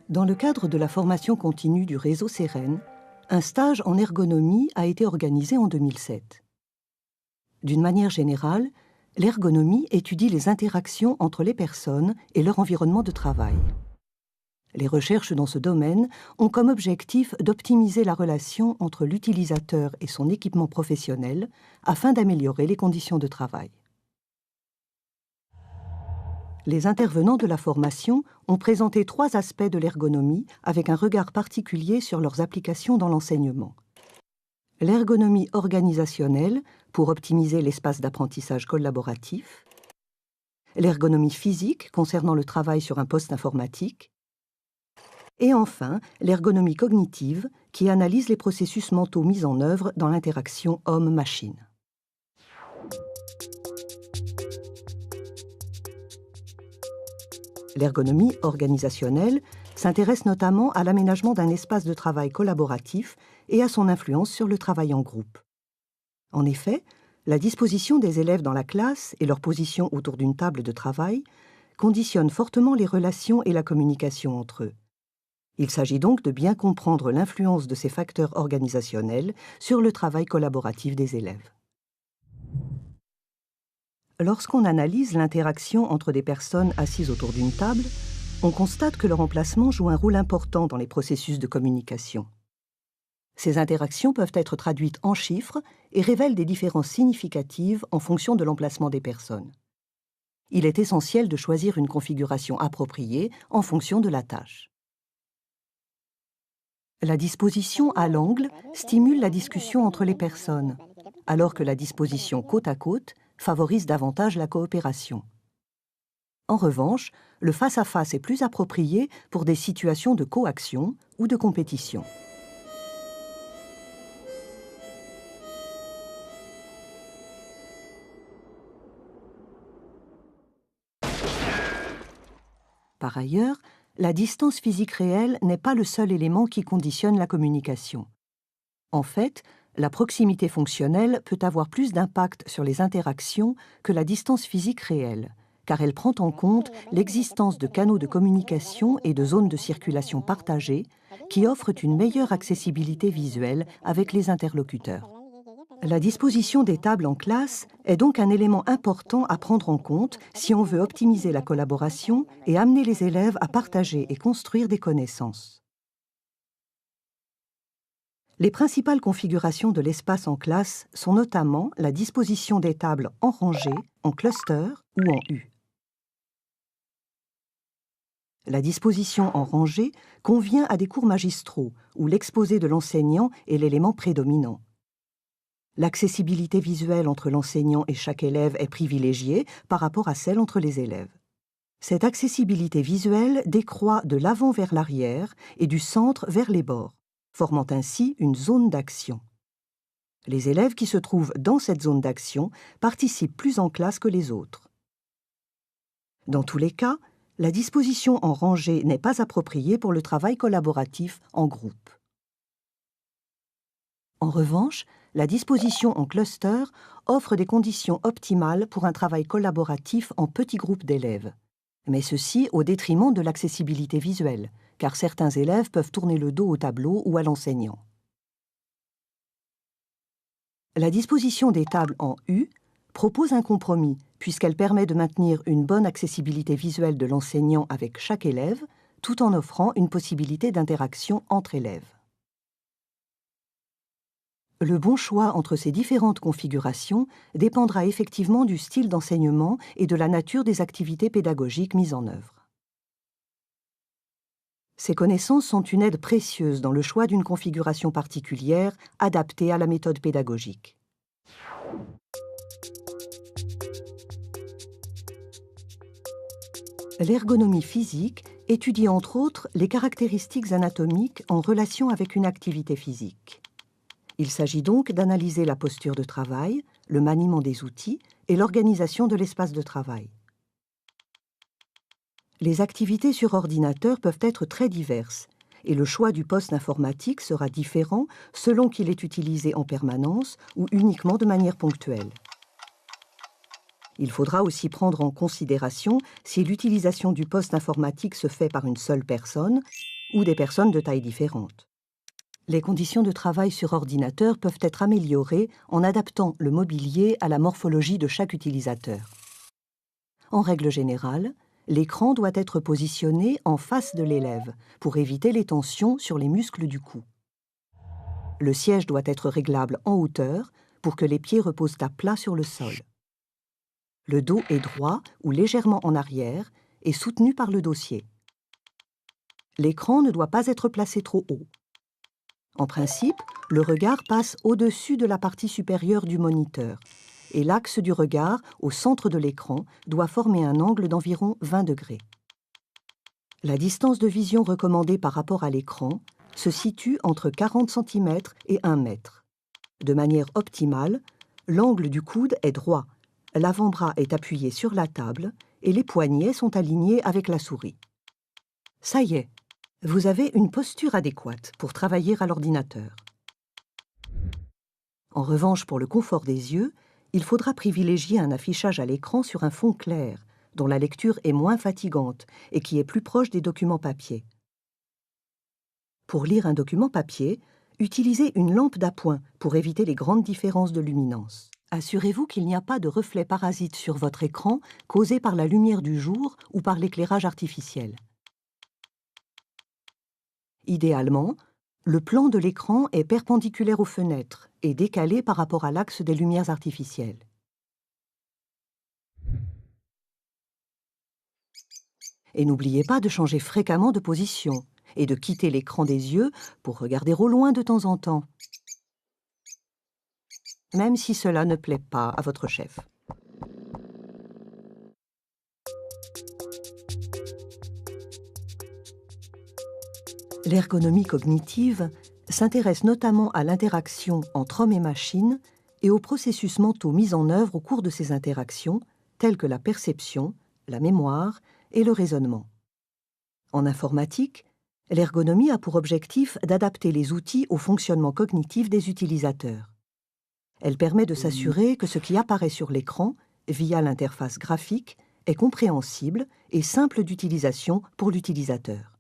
Dans le cadre de la formation continue du réseau Sérène, un stage en ergonomie a été organisé en 2007. D'une manière générale, l'ergonomie étudie les interactions entre les personnes et leur environnement de travail. Les recherches dans ce domaine ont comme objectif d'optimiser la relation entre l'utilisateur et son équipement professionnel afin d'améliorer les conditions de travail. Les intervenants de la formation ont présenté 3 aspects de l'ergonomie avec un regard particulier sur leurs applications dans l'enseignement. L'ergonomie organisationnelle pour optimiser l'espace d'apprentissage collaboratif, l'ergonomie physique concernant le travail sur un poste informatique, et enfin l'ergonomie cognitive qui analyse les processus mentaux mis en œuvre dans l'interaction homme-machine. L'ergonomie organisationnelle s'intéresse notamment à l'aménagement d'un espace de travail collaboratif et à son influence sur le travail en groupe. En effet, la disposition des élèves dans la classe et leur position autour d'une table de travail conditionnent fortement les relations et la communication entre eux. Il s'agit donc de bien comprendre l'influence de ces facteurs organisationnels sur le travail collaboratif des élèves. Lorsqu'on analyse l'interaction entre des personnes assises autour d'une table, on constate que leur emplacement joue un rôle important dans les processus de communication. Ces interactions peuvent être traduites en chiffres et révèlent des différences significatives en fonction de l'emplacement des personnes. Il est essentiel de choisir une configuration appropriée en fonction de la tâche. La disposition à l'angle stimule la discussion entre les personnes, alors que la disposition côte à côte favorise davantage la coopération. En revanche, le face-à-face est plus approprié pour des situations de coaction ou de compétition. Par ailleurs, la distance physique réelle n'est pas le seul élément qui conditionne la communication. En fait, la proximité fonctionnelle peut avoir plus d'impact sur les interactions que la distance physique réelle, car elle prend en compte l'existence de canaux de communication et de zones de circulation partagées qui offrent une meilleure accessibilité visuelle avec les interlocuteurs. La disposition des tables en classe est donc un élément important à prendre en compte si on veut optimiser la collaboration et amener les élèves à partager et construire des connaissances. Les principales configurations de l'espace en classe sont notamment la disposition des tables en rangée, en cluster ou en U. La disposition en rangée convient à des cours magistraux où l'exposé de l'enseignant est l'élément prédominant. L'accessibilité visuelle entre l'enseignant et chaque élève est privilégiée par rapport à celle entre les élèves. Cette accessibilité visuelle décroît de l'avant vers l'arrière et du centre vers les bords, formant ainsi une zone d'action. Les élèves qui se trouvent dans cette zone d'action participent plus en classe que les autres. Dans tous les cas, la disposition en rangée n'est pas appropriée pour le travail collaboratif en groupe. En revanche, la disposition en cluster offre des conditions optimales pour un travail collaboratif en petits groupes d'élèves, mais ceci au détriment de l'accessibilité visuelle, car certains élèves peuvent tourner le dos au tableau ou à l'enseignant. La disposition des tables en U propose un compromis, puisqu'elle permet de maintenir une bonne accessibilité visuelle de l'enseignant avec chaque élève, tout en offrant une possibilité d'interaction entre élèves. Le bon choix entre ces différentes configurations dépendra effectivement du style d'enseignement et de la nature des activités pédagogiques mises en œuvre. Ces connaissances sont une aide précieuse dans le choix d'une configuration particulière adaptée à la méthode pédagogique. L'ergonomie physique étudie entre autres les caractéristiques anatomiques en relation avec une activité physique. Il s'agit donc d'analyser la posture de travail, le maniement des outils et l'organisation de l'espace de travail. Les activités sur ordinateur peuvent être très diverses et le choix du poste informatique sera différent selon qu'il est utilisé en permanence ou uniquement de manière ponctuelle. Il faudra aussi prendre en considération si l'utilisation du poste informatique se fait par une seule personne ou des personnes de taille différente. Les conditions de travail sur ordinateur peuvent être améliorées en adaptant le mobilier à la morphologie de chaque utilisateur. En règle générale, l'écran doit être positionné en face de l'élève pour éviter les tensions sur les muscles du cou. Le siège doit être réglable en hauteur pour que les pieds reposent à plat sur le sol. Le dos est droit ou légèrement en arrière et soutenu par le dossier. L'écran ne doit pas être placé trop haut. En principe, le regard passe au-dessus de la partie supérieure du moniteur et l'axe du regard, au centre de l'écran, doit former un angle d'environ 20 degrés. La distance de vision recommandée par rapport à l'écran se situe entre 40 cm et 1 mètre. De manière optimale, l'angle du coude est droit, l'avant-bras est appuyé sur la table et les poignets sont alignés avec la souris. Ça y est, vous avez une posture adéquate pour travailler à l'ordinateur. En revanche, pour le confort des yeux, il faudra privilégier un affichage à l'écran sur un fond clair, dont la lecture est moins fatigante et qui est plus proche des documents papier. Pour lire un document papier, utilisez une lampe d'appoint pour éviter les grandes différences de luminance. Assurez-vous qu'il n'y a pas de reflets parasites sur votre écran causés par la lumière du jour ou par l'éclairage artificiel. Idéalement, le plan de l'écran est perpendiculaire aux fenêtres et décalé par rapport à l'axe des lumières artificielles. Et n'oubliez pas de changer fréquemment de position et de quitter l'écran des yeux pour regarder au loin de temps en temps, même si cela ne plaît pas à votre chef. L'ergonomie cognitive s'intéresse notamment à l'interaction entre hommes et machines et aux processus mentaux mis en œuvre au cours de ces interactions, tels que la perception, la mémoire et le raisonnement. En informatique, l'ergonomie a pour objectif d'adapter les outils au fonctionnement cognitif des utilisateurs. Elle permet de s'assurer que ce qui apparaît sur l'écran, via l'interface graphique, est compréhensible et simple d'utilisation pour l'utilisateur.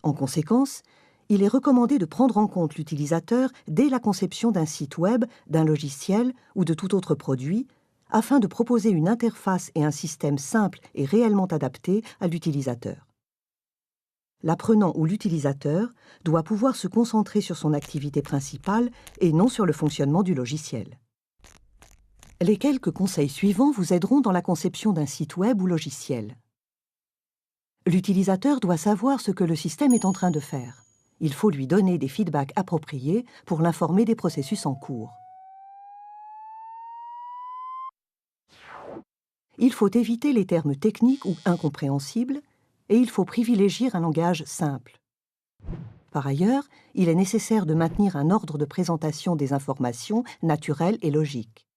En conséquence, il est recommandé de prendre en compte l'utilisateur dès la conception d'un site web, d'un logiciel ou de tout autre produit, afin de proposer une interface et un système simple et réellement adapté à l'utilisateur. L'apprenant ou l'utilisateur doit pouvoir se concentrer sur son activité principale et non sur le fonctionnement du logiciel. Les quelques conseils suivants vous aideront dans la conception d'un site web ou logiciel. L'utilisateur doit savoir ce que le système est en train de faire. Il faut lui donner des feedbacks appropriés pour l'informer des processus en cours. Il faut éviter les termes techniques ou incompréhensibles et il faut privilégier un langage simple. Par ailleurs, il est nécessaire de maintenir un ordre de présentation des informations naturel et logique.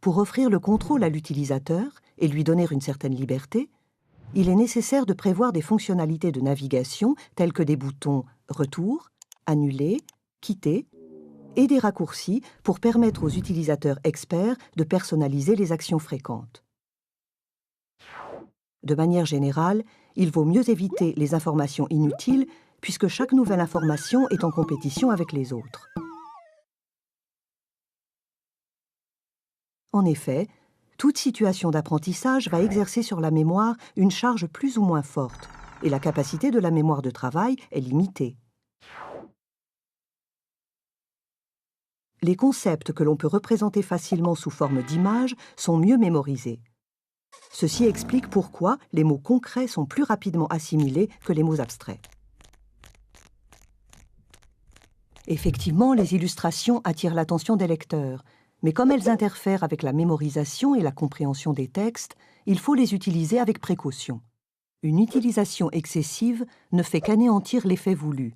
Pour offrir le contrôle à l'utilisateur et lui donner une certaine liberté, il est nécessaire de prévoir des fonctionnalités de navigation telles que des boutons « Retour »,« Annuler »,« Quitter » et des raccourcis pour permettre aux utilisateurs experts de personnaliser les actions fréquentes. De manière générale, il vaut mieux éviter les informations inutiles puisque chaque nouvelle information est en compétition avec les autres. En effet, toute situation d'apprentissage va exercer sur la mémoire une charge plus ou moins forte, et la capacité de la mémoire de travail est limitée. Les concepts que l'on peut représenter facilement sous forme d'images sont mieux mémorisés. Ceci explique pourquoi les mots concrets sont plus rapidement assimilés que les mots abstraits. Effectivement, les illustrations attirent l'attention des lecteurs, mais comme elles interfèrent avec la mémorisation et la compréhension des textes, il faut les utiliser avec précaution. Une utilisation excessive ne fait qu'anéantir l'effet voulu,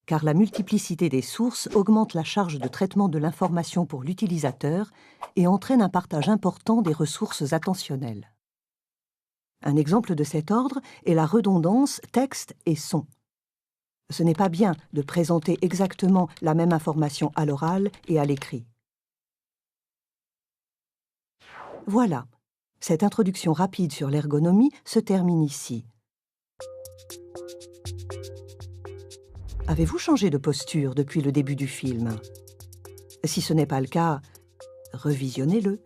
car la multiplicité des sources augmente la charge de traitement de l'information pour l'utilisateur et entraîne un partage important des ressources attentionnelles. Un exemple de cet ordre est la redondance texte et son. Ce n'est pas bien de présenter exactement la même information à l'oral et à l'écrit. Voilà, cette introduction rapide sur l'ergonomie se termine ici. Avez-vous changé de posture depuis le début du film? Si ce n'est pas le cas, revisionnez-le.